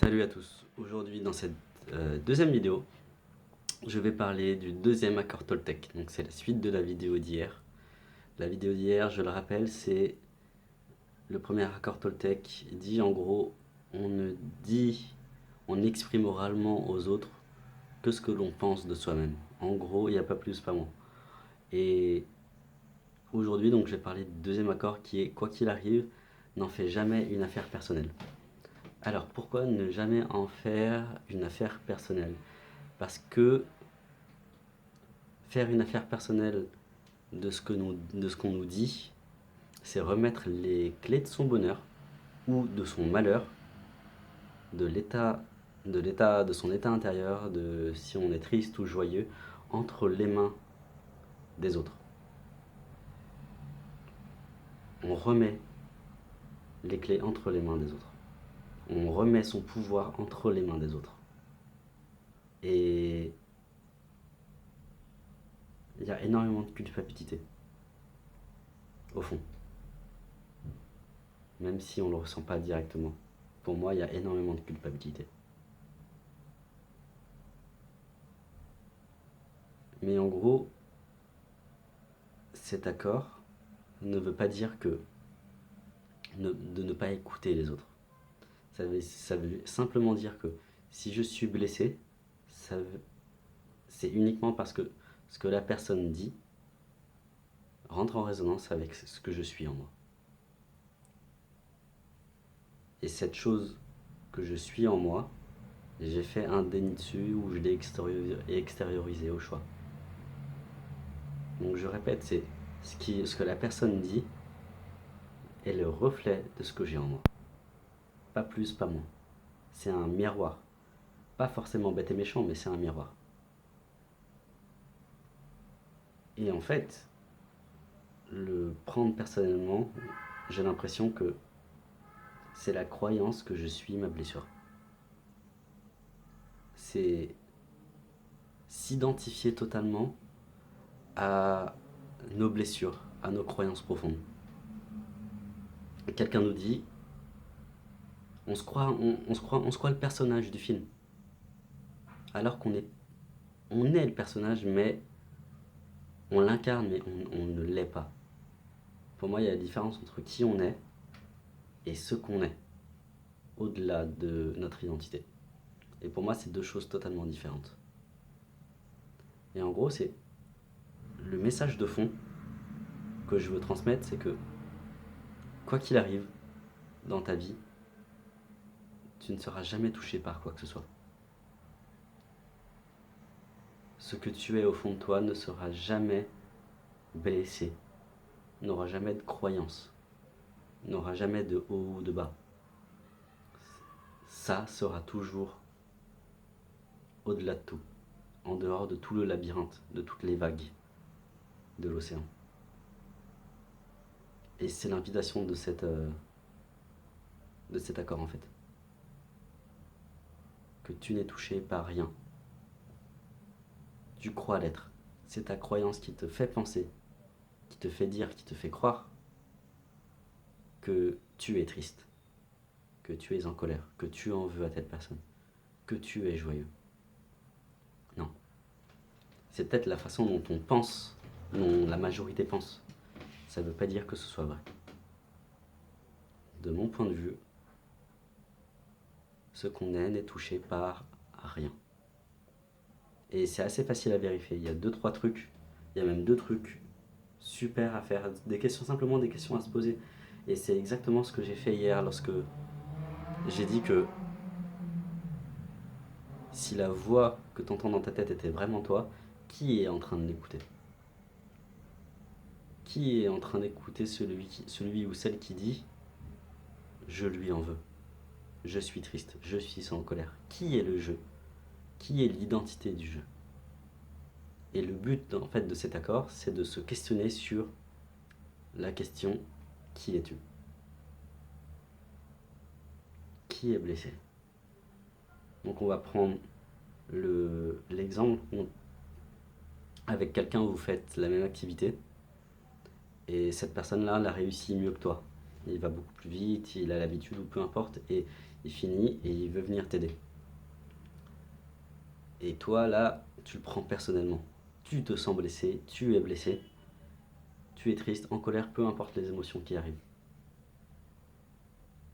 Salut à tous, aujourd'hui dans cette deuxième vidéo, je vais parler du deuxième accord Toltec. Donc c'est la suite de la vidéo d'hier. La vidéo d'hier, je le rappelle, c'est le premier accord Toltec. Il dit en gros, on n'exprime oralement aux autres que ce que l'on pense de soi-même. En gros, il n'y a pas plus, pas moins. Et aujourd'hui, donc, je vais parler du deuxième accord qui est, quoi qu'il arrive, n'en fais jamais une affaire personnelle. Alors pourquoi ne jamais en faire une affaire personnelle? Parce que faire une affaire personnelle de ce qu'on nous dit, c'est remettre les clés de son bonheur ou de son malheur, de de son état intérieur, de si on est triste ou joyeux, entre les mains des autres. On remet les clés entre les mains des autres. On remet son pouvoir entre les mains des autres. Et il y a énormément de culpabilité, au fond. Même si on ne le ressent pas directement. Pour moi, il y a énormément de culpabilité. Mais en gros, cet accord ne veut pas dire que de ne pas écouter les autres. Ça veut simplement dire que si je suis blessé, c'est uniquement parce que ce que la personne dit rentre en résonance avec ce que je suis en moi. Et cette chose que je suis en moi, j'ai fait un déni dessus ou je l'ai extériorisé au choix. Donc je répète, c'est ce que la personne dit est le reflet de ce que j'ai en moi. Pas plus, pas moins. C'est un miroir. Pas forcément bête et méchant, mais c'est un miroir. Et en fait, le prendre personnellement, j'ai l'impression que c'est la croyance que je suis ma blessure. C'est s'identifier totalement à nos blessures, à nos croyances profondes. Quelqu'un nous dit, on se croit le personnage du film, alors on est le personnage, mais on l'incarne, mais on ne l'est pas. Pour moi, il y a la différence entre qui on est et ce qu'on est, au-delà de notre identité. Et pour moi, c'est deux choses totalement différentes. Et en gros, c'est le message de fond que je veux transmettre, c'est que quoi qu'il arrive dans ta vie, tu ne seras jamais touché par quoi que ce soit. Ce que tu es au fond de toi ne sera jamais blessé, n'aura jamais de croyance, n'aura jamais de haut ou de bas. Ça sera toujours au-delà de tout, en dehors de tout le labyrinthe, de toutes les vagues de l'océan. Et c'est l'invitation de cet accord en fait. Que tu n'es touché par rien. Tu crois l'être. C'est ta croyance qui te fait penser, qui te fait dire, qui te fait croire que tu es triste, que tu es en colère, que tu en veux à telle personne, que tu es joyeux. Non. C'est peut-être la façon dont on pense, dont la majorité pense. Ça ne veut pas dire que ce soit vrai. De mon point de vue, ce qu'on est n'est touché par rien. Et c'est assez facile à vérifier. Il y a 2-3 trucs, il y a même 2 trucs super à faire. Des questions, simplement des questions à se poser. Et c'est exactement ce que j'ai fait hier lorsque j'ai dit que si la voix que tu entends dans ta tête était vraiment toi, qui est en train de l'écouter? Qui est en train d'écouter celui ou celle qui dit « je lui en veux, je suis triste, je suis en colère ». Qui est le jeu? Qui est l'identité du jeu? Et le but en fait de cet accord, c'est de se questionner sur la question « qui es-tu » Qui est blessé? Donc on va prendre l'exemple avec quelqu'un où vous faites la même activité et cette personne-là l'a réussi mieux que toi. Il va beaucoup plus vite, il a l'habitude ou peu importe, et il finit et il veut venir t'aider. Et toi, là, tu le prends personnellement. Tu te sens blessé, tu es blessé, tu es triste, en colère, peu importe les émotions qui arrivent.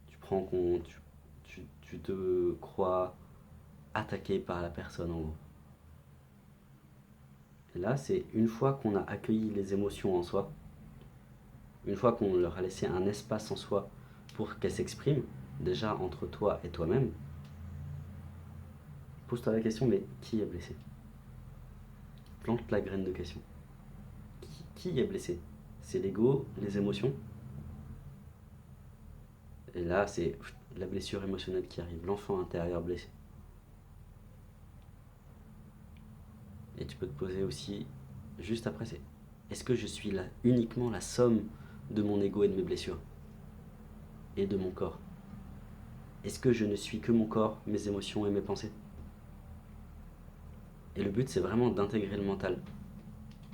Tu prends en compte, tu te crois attaqué par la personne en gros. Et là, c'est une fois qu'on a accueilli les émotions en soi, une fois qu'on leur a laissé un espace en soi pour qu'elles s'expriment, déjà entre toi et toi-même, pose-toi la question, mais qui est blessé? Plante la graine de question. Qui est blessé? C'est l'ego, les émotions. Et là, c'est la blessure émotionnelle qui arrive, l'enfant intérieur blessé. Et tu peux te poser aussi, juste après, c'est est-ce que je suis là uniquement la somme de mon ego et de mes blessures? Et de mon corps? Est-ce que je ne suis que mon corps, mes émotions et mes pensées? Et le but, c'est vraiment d'intégrer le mental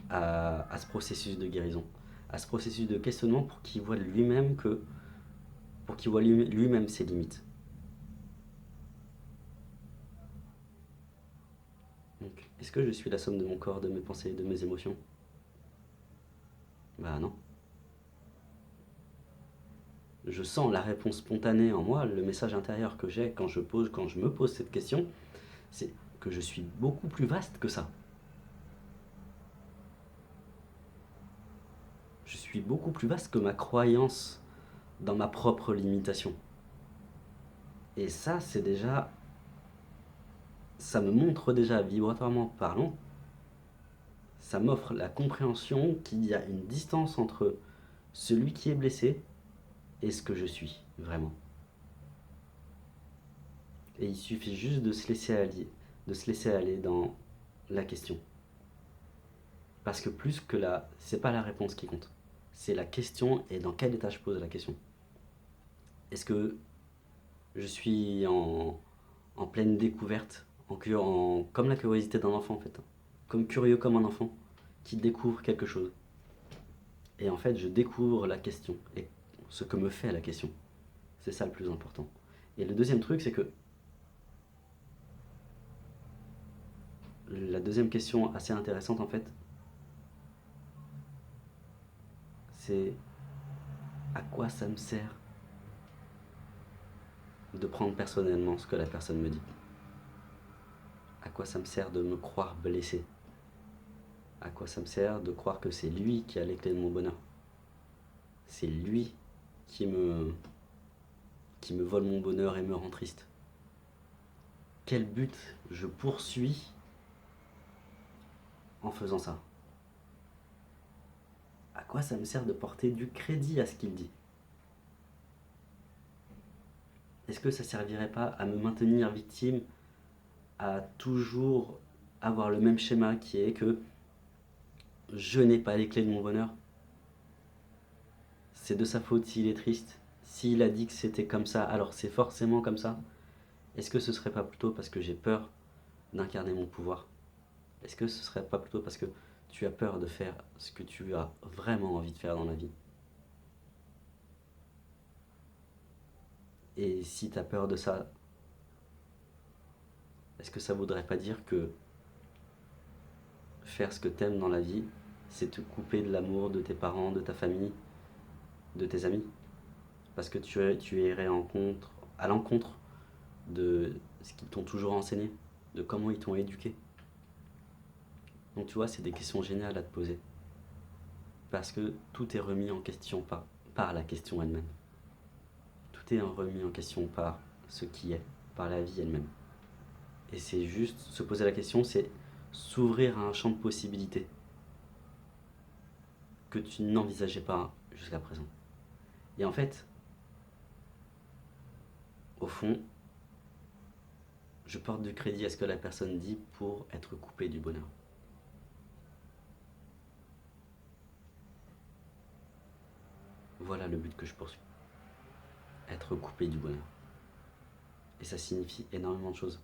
à ce processus de guérison, à ce processus de questionnement pour qu'il voit lui-même lui-même ses limites. Donc, est-ce que je suis la somme de mon corps, de mes pensées, de mes émotions? Bah non. Je sens la réponse spontanée en moi, le message intérieur que j'ai quand je me pose cette question, c'est que je suis beaucoup plus vaste que ça. Je suis beaucoup plus vaste que ma croyance dans ma propre limitation. Et ça, c'est déjà... Ça me montre déjà, vibratoirement parlant, ça m'offre la compréhension qu'il y a une distance entre celui qui est blessé et ce que je suis, vraiment. Et il suffit juste de se laisser aller dans la question. Parce que plus que c'est pas la réponse qui compte. C'est la question et dans quel état je pose la question. Est-ce que je suis en pleine découverte, comme la curiosité d'un enfant en fait, comme curieux comme un enfant qui découvre quelque chose. Et en fait, je découvre la question et ce que me fait la question. C'est ça le plus important. Et le deuxième truc, c'est que la deuxième question assez intéressante en fait, c'est à quoi ça me sert de prendre personnellement ce que la personne me dit? À quoi ça me sert de me croire blessé? À quoi ça me sert de croire que c'est lui qui a les clés de mon bonheur? C'est lui qui me vole mon bonheur et me rend triste. Quel but je poursuis en faisant ça? À quoi ça me sert de porter du crédit à ce qu'il dit? Est-ce que ça servirait pas à me maintenir victime, à toujours avoir le même schéma qui est que je n'ai pas les clés de mon bonheur? C'est de sa faute s'il est triste. S'il a dit que c'était comme ça, alors c'est forcément comme ça. Est-ce que ce serait pas plutôt parce que j'ai peur d'incarner mon pouvoir? Est-ce que ce serait pas plutôt parce que tu as peur de faire ce que tu as vraiment envie de faire dans la vie? Et si tu as peur de ça, est-ce que ça voudrait pas dire que faire ce que t'aimes dans la vie, c'est te couper de l'amour de tes parents, de ta famille, de tes amis? Parce que tu irais à l'encontre de ce qu'ils t'ont toujours enseigné, de comment ils t'ont éduqué. Donc tu vois, c'est des questions géniales à te poser. Parce que tout est remis en question par la question elle-même. Tout est remis en question par ce qui est, par la vie elle-même. Et c'est juste se poser la question, c'est s'ouvrir à un champ de possibilités que tu n'envisageais pas jusqu'à présent. Et en fait, au fond, je porte du crédit à ce que la personne dit pour être coupé du bonheur. Voilà le but que je poursuis. Être coupé du bonheur. Et ça signifie énormément de choses.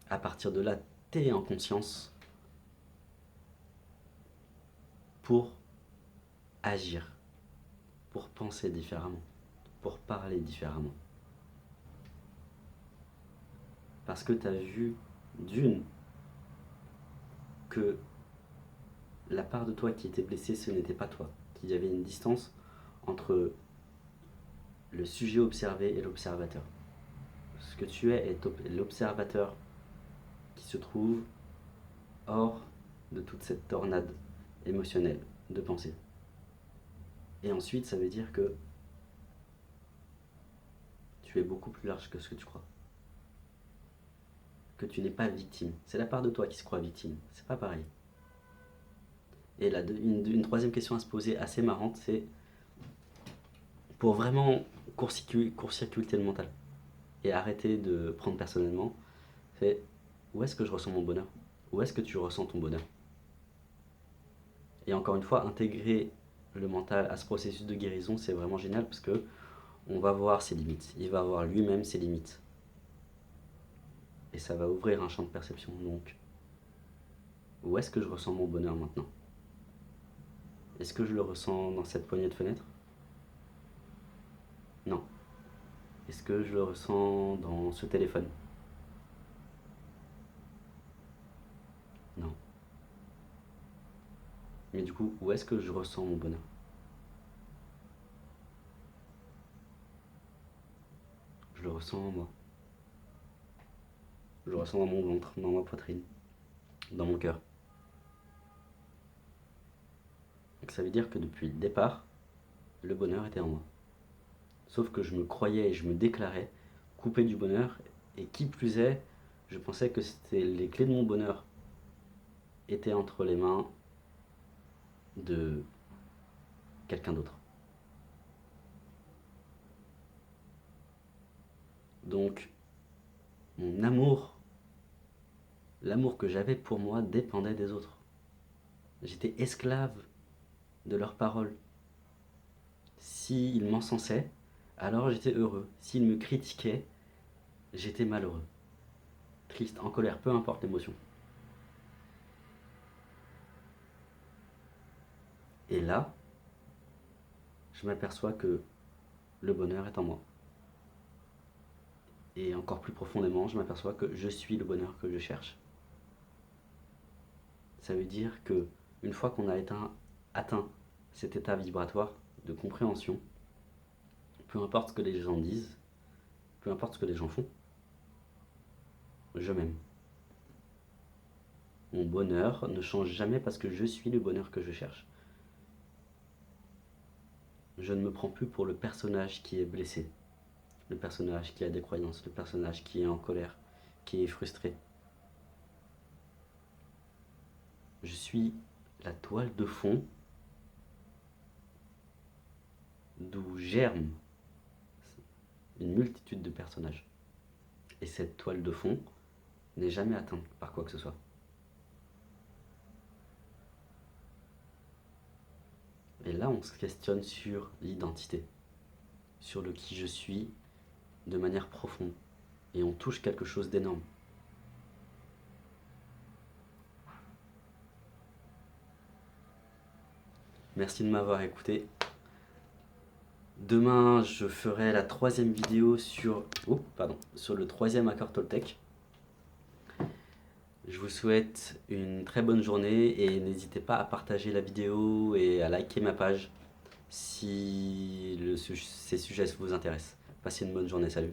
À partir de là, t'es en conscience pour agir, pour penser différemment, pour parler différemment. Parce que tu as vu que la part de toi qui était blessée, ce n'était pas toi. Qu'il y avait une distance entre le sujet observé et l'observateur. Ce que tu es est l'observateur qui se trouve hors de toute cette tornade émotionnelle de pensée. Et ensuite, ça veut dire que tu es beaucoup plus large que ce que tu crois. Que tu n'es pas victime. C'est la part de toi qui se croit victime. C'est pas pareil. Et là, une troisième question à se poser assez marrante, c'est pour vraiment court-circuiter le mental et arrêter de prendre personnellement, c'est où est-ce que je ressens mon bonheur? Où est-ce que tu ressens ton bonheur? Et encore une fois, intégrer le mental à ce processus de guérison, c'est vraiment génial parce que on va voir ses limites. Il va voir lui-même ses limites. Et ça va ouvrir un champ de perception. Donc, où est-ce que je ressens mon bonheur maintenant? Est-ce que je le ressens dans cette poignée de fenêtre? Non. Est-ce que je le ressens dans ce téléphone? Non. Mais du coup, où est-ce que je ressens mon bonheur? Je le ressens en moi. Je le ressens dans mon ventre, dans ma poitrine, dans mon cœur. Donc ça veut dire que depuis le départ, le bonheur était en moi. Sauf que je me croyais et je me déclarais coupé du bonheur. Et qui plus est, je pensais que c'était les clés de mon bonheur étaient entre les mains de quelqu'un d'autre. Donc, mon amour, l'amour que j'avais pour moi dépendait des autres. J'étais esclave de leurs paroles. S'ils m'encensaient, alors j'étais heureux. S'ils me critiquaient, j'étais malheureux. Triste, en colère, peu importe l'émotion. Et là, je m'aperçois que le bonheur est en moi. Et encore plus profondément, je m'aperçois que je suis le bonheur que je cherche. Ça veut dire que une fois qu'on a atteint cet état vibratoire de compréhension, peu importe ce que les gens disent, peu importe ce que les gens font, je m'aime. Mon bonheur ne change jamais parce que je suis le bonheur que je cherche. Je ne me prends plus pour le personnage qui est blessé, le personnage qui a des croyances, le personnage qui est en colère, qui est frustré. Je suis la toile de fond d'où germe une multitude de personnages. Et cette toile de fond n'est jamais atteinte par quoi que ce soit. Et là, on se questionne sur l'identité, sur le qui je suis de manière profonde. Et on touche quelque chose d'énorme. Merci de m'avoir écouté. Demain, je ferai la troisième vidéo sur le troisième accord Toltec. Je vous souhaite une très bonne journée et n'hésitez pas à partager la vidéo et à liker ma page si ces sujets vous intéressent. Passez une bonne journée, salut.